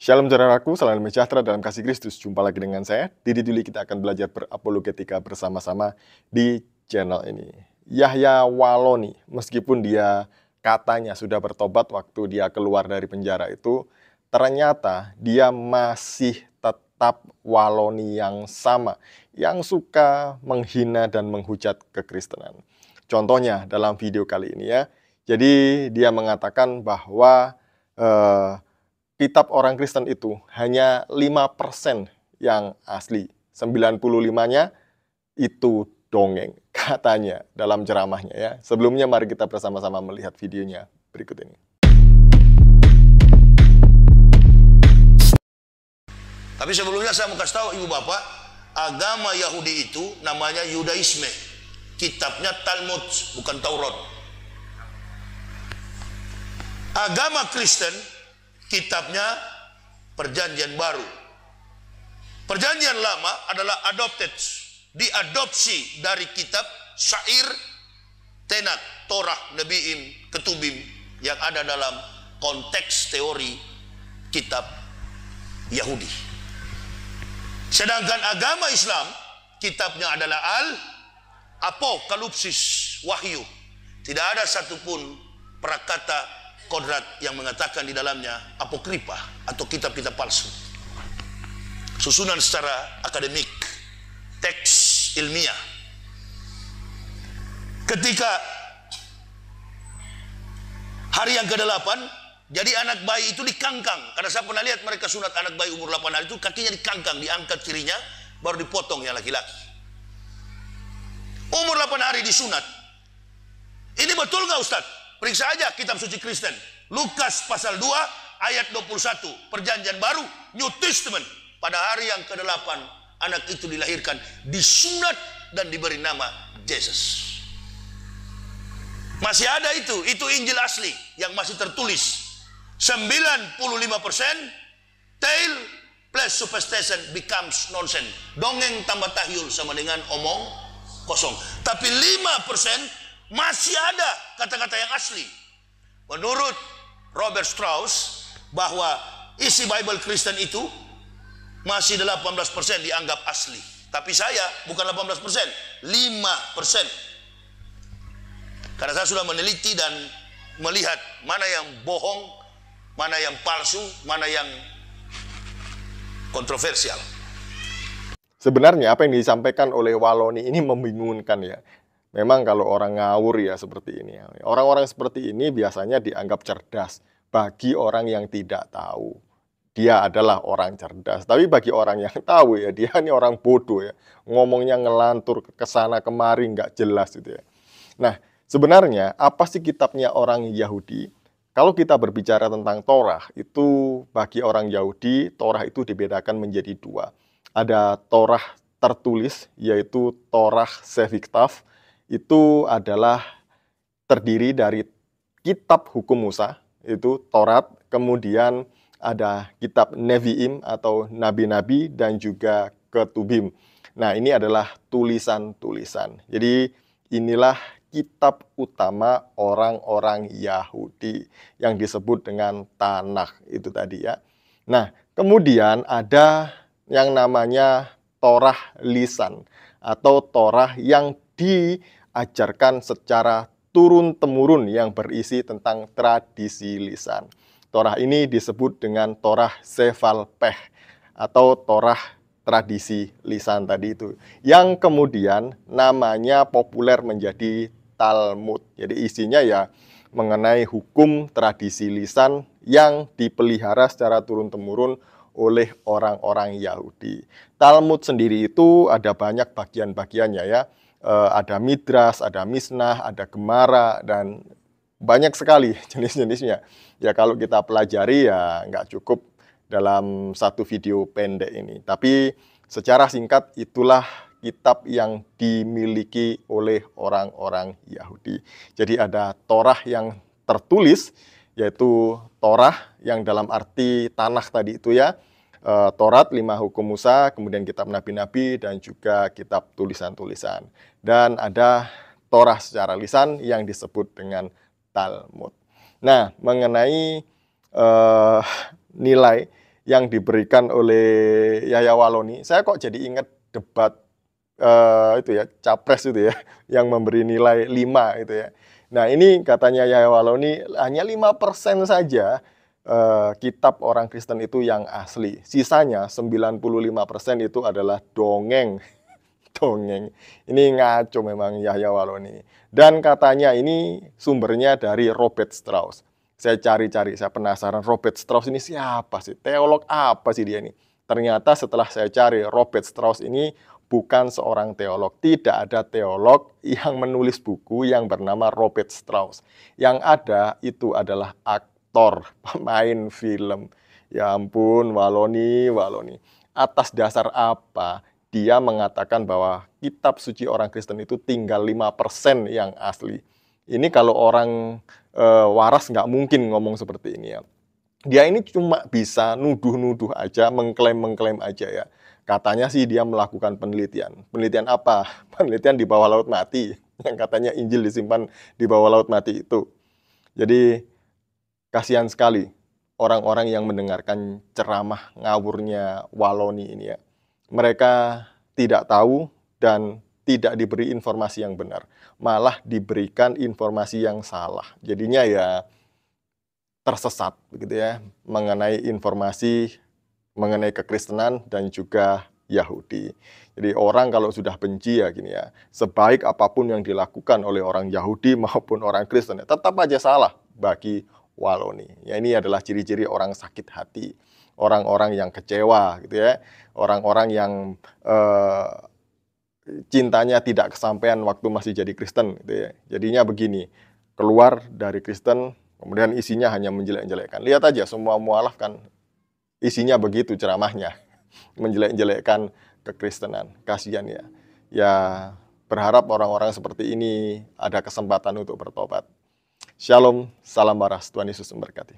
Shalom saudaraku, salam sejahtera dalam kasih Kristus. Jumpa lagi dengan saya, Didi Duli. Kita akan belajar berapologetika bersama-sama di channel ini. Yahya Waloni, meskipun dia katanya sudah bertobat waktu dia keluar dari penjara itu, ternyata dia masih tetap Waloni yang sama, yang suka menghina dan menghujat kekristenan. Contohnya dalam video kali ini ya, jadi dia mengatakan bahwa kitab orang Kristen itu hanya 5% yang asli. 95-nya itu dongeng, katanya dalam ceramahnya ya. Sebelumnya mari kita bersama-sama melihat videonya berikut ini. Tapi sebelumnya saya mau kasih tahu ibu bapak, agama Yahudi itu namanya Yudaisme. Kitabnya Talmud, bukan Taurat. Agama Kristen kitabnya Perjanjian Baru. Perjanjian Lama adalah adopted, diadopsi dari kitab Syair, Tenat, Torah, Nebiim, Ketubim yang ada dalam konteks teori kitab Yahudi. Sedangkan agama Islam kitabnya adalah Apokalipsis, Wahyu. Tidak ada satupun prakata kodrat yang mengatakan di dalamnya apokripa atau kitab-kitab palsu. Susunan secara akademik, teks ilmiah. Ketika hari yang ke-8, jadi anak bayi itu dikangkang. Karena saya pernah lihat mereka sunat anak bayi umur 8 hari itu, kakinya dikangkang, diangkat kirinya, baru dipotong yang laki-laki. Umur 8 hari disunat. Ini betul nggak Ustadz? Periksa aja kitab suci Kristen. Lukas pasal 2 ayat 21. Perjanjian baru, New Testament. Pada hari yang ke-8 anak itu dilahirkan, disunat dan diberi nama Yesus. Masih ada itu Injil asli yang masih tertulis. 95% tale plus superstition becomes nonsense. Dongeng tambah tahyul sama dengan omong kosong. Tapi 5% masih ada kata-kata yang asli. Menurut Robert Strauss, bahwa isi Bible Kristen itu masih 18% dianggap asli. Tapi saya bukan 18%, 5%. Karena saya sudah meneliti dan melihat mana yang bohong, mana yang palsu, mana yang kontroversial. Sebenarnya apa yang disampaikan oleh Waloni ini membingungkan ya. Memang kalau orang ngawur ya seperti ini. Orang-orang seperti ini biasanya dianggap cerdas bagi orang yang tidak tahu. Dia adalah orang cerdas. Tapi bagi orang yang tahu ya, dia ini orang bodoh ya. Ngomongnya ngelantur ke sana kemari nggak jelas gitu ya. Nah, sebenarnya apa sih kitabnya orang Yahudi? Kalau kita berbicara tentang Torah, itu bagi orang Yahudi, Torah itu dibedakan menjadi dua. Ada Torah tertulis, yaitu Torah Sefiktav. Itu adalah terdiri dari kitab hukum Musa, itu Taurat, kemudian ada kitab Neviim atau nabi-nabi dan juga Ketubim. Nah, ini adalah tulisan-tulisan. Jadi inilah kitab utama orang-orang Yahudi yang disebut dengan Tanakh itu tadi ya. Nah, kemudian ada yang namanya Torah lisan atau Torah yang diajarkan secara turun-temurun yang berisi tentang tradisi lisan. Torah ini disebut dengan Torah Sefal Peh atau Torah tradisi lisan tadi itu. Yang kemudian namanya populer menjadi Talmud. Jadi isinya ya mengenai hukum tradisi lisan yang dipelihara secara turun-temurun oleh orang-orang Yahudi. Talmud sendiri itu ada banyak bagian-bagiannya ya. Ada Midras, ada Misnah, ada Gemara, dan banyak sekali jenis-jenisnya. Ya kalau kita pelajari ya nggak cukup dalam satu video pendek ini. Tapi secara singkat itulah kitab yang dimiliki oleh orang-orang Yahudi. Jadi ada Torah yang tertulis, yaitu Torah yang dalam arti Tanakh tadi itu ya. Taurat, 5 hukum Musa, kemudian kitab nabi-nabi, dan juga kitab tulisan-tulisan. Dan ada Torah secara lisan yang disebut dengan Talmud. Nah, mengenai nilai yang diberikan oleh Yahya Walloni. Saya kok jadi ingat debat itu ya, Capres itu ya, yang memberi nilai 5 itu ya. Nah, ini katanya Yahya Walloni hanya 5% saja kitab orang Kristen itu yang asli. Sisanya 95% itu adalah dongeng. Dongeng. Ini ngaco memang Yahya Walloni. Dan katanya ini sumbernya dari Robert Strauss. Saya cari-cari, saya penasaran Robert Strauss ini siapa sih? Teolog apa sih dia ini? Ternyata setelah saya cari, Robert Strauss ini bukan seorang teolog. Tidak ada teolog yang menulis buku yang bernama Robert Strauss. Yang ada itu adalah aktor, pemain film. Ya ampun, Walloni. Atas dasar apa dia mengatakan bahwa kitab suci orang Kristen itu tinggal 5% yang asli? Ini kalau orang waras nggak mungkin ngomong seperti ini ya. Dia ini cuma bisa nuduh-nuduh aja, mengklaim aja ya. Katanya sih dia melakukan penelitian. Penelitian apa? Penelitian di bawah laut mati. Yang katanya Injil disimpan di bawah laut mati itu. Jadi kasihan sekali orang-orang yang mendengarkan ceramah ngawurnya Walloni ini ya. Mereka tidak tahu dan tidak diberi informasi yang benar. Malah diberikan informasi yang salah. Jadinya ya tersesat begitu ya mengenai informasi mengenai kekristenan dan juga Yahudi. Jadi orang kalau sudah benci ya gini ya, sebaik apapun yang dilakukan oleh orang Yahudi maupun orang Kristen ya, tetap aja salah bagi Walloni. Ya ini adalah ciri-ciri orang sakit hati, orang-orang yang kecewa gitu ya, orang-orang yang cintanya tidak kesampaian waktu masih jadi Kristen gitu ya. Jadinya begini, keluar dari Kristen kemudian isinya hanya menjelek-jelekkan. Lihat aja semua mualaf kan isinya begitu ceramahnya, menjelek-jelekkan kekristenan. Kasihan ya. Ya berharap orang-orang seperti ini ada kesempatan untuk bertobat. Shalom, salam waras, Tuhan Yesus memberkati.